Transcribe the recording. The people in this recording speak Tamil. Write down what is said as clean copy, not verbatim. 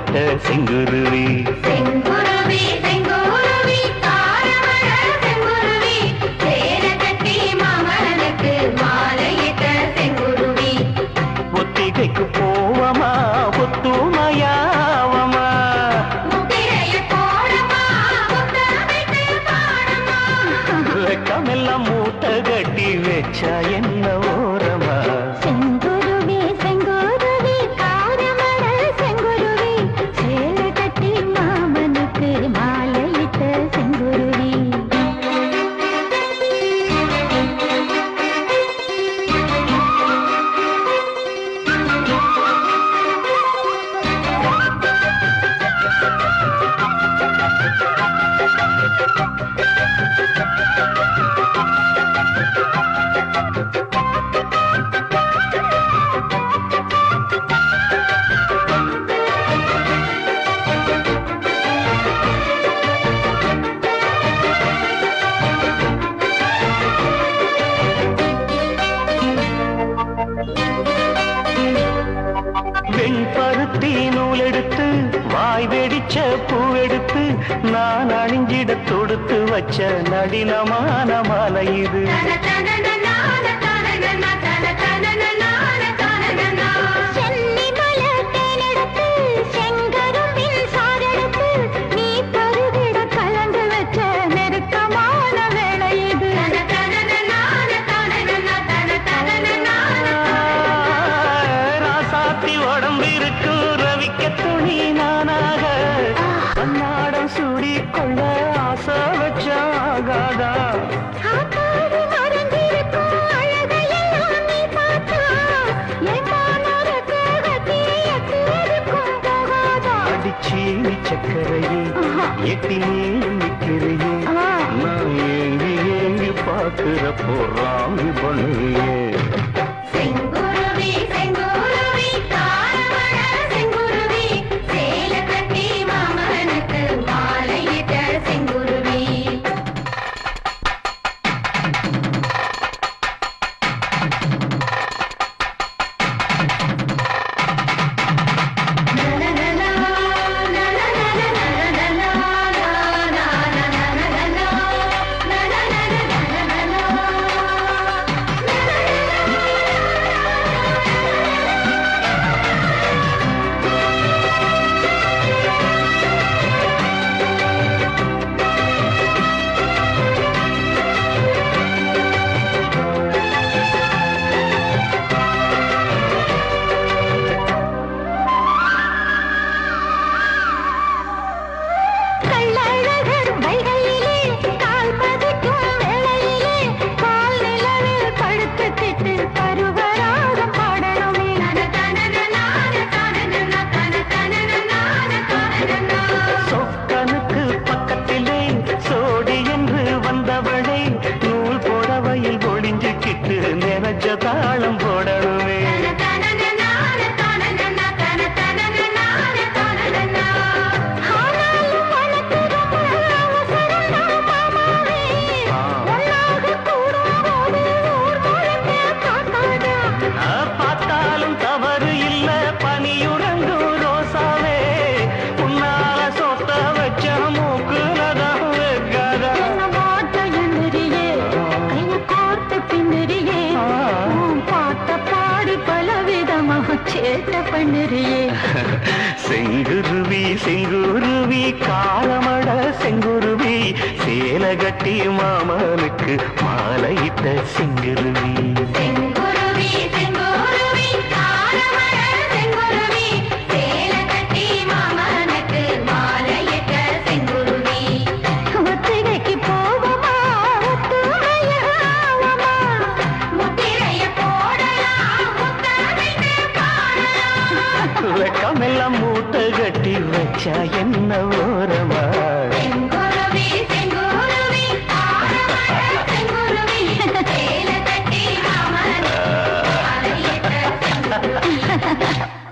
மாலையிட்ட செங்குருவி செங்குருவி செங்குருவி காரமட செங்குருவி சேர கட்டி மாமனுக்கு மாலையிட்ட செங்குருவி ஒத்திகைக்கு போவமா ஒத்துமையாவமா முத்திரைய போடமா முத்தமிட்டு பாடமா வெக்கமெல்லாம் மூட்டை கட்டி வச்சா என்ன ஓரமா செங்குருவி செங்குருவி காரமட செங்குருவி சேர கட்டி மாமனுக்கு மாலையிட்ட செங்குருவி வெண்பருத்தி நூலெடுத்து வாய் வெடிச்ச பூவெடுத்து நான் அணிஞ்சிட தொடுத்து வச்ச நடினமான மாலை இது ராசாத்தி உடம்பிருக்கு ரவிக்க துணி நானாக கண்ணாடம் சூடி கொள்ள ஆசை வச்சாகாதா அடிச்சீனி சக்கரையே எட்டி நீயும் நிற்கிறையே நான் ஏங்கி ஏங்கி பார்க்கிற போறாமி பண்ணுவியே செங்குருவி செங்குருவி காரமட செங்குருவி சேல கட்டி மாமனுக்கு மாலையிட்ட செங்குருவி சொக்கனுக்கு பக்கத்திலே சோடி என்று வந்தவளே நூல் போடவையில் ஒளிஞ்சுக்கிட்டு நினைச்ச தாளம் போடணுமே பார்த்தாலும் தவறு இல்ல பனியுறங்கும் ரோசாவே உன்னால சொத்த வச்ச மூக்குலதான் வைக்காதா சேட்ட பண்ணுறியே செங்குருவி செங்குருவி காலமட செங்குருவி சேல கட்டி மாமனுக்கு மாலையிட்ட செங்குருவி செங்குருவி செங்குருவி காரமட செங்குருவி சேல கட்டி மாமனுக்கு மாலையிட்ட செங்குருவி ஒத்திகைக்கு போவமா ஒத்துமையாவமா முத்திரைய போடலாம் முத்தமிட்டு பாடலாம் வெக்கமெல்லாம் மூட்டை கட்டி வச்சா என்ன ஓரமா செங்குருவி செங்குருவி காரமட செங்குருவி சேல கட்டி மாமனுக்கு மாலையிட்ட செங்குருவி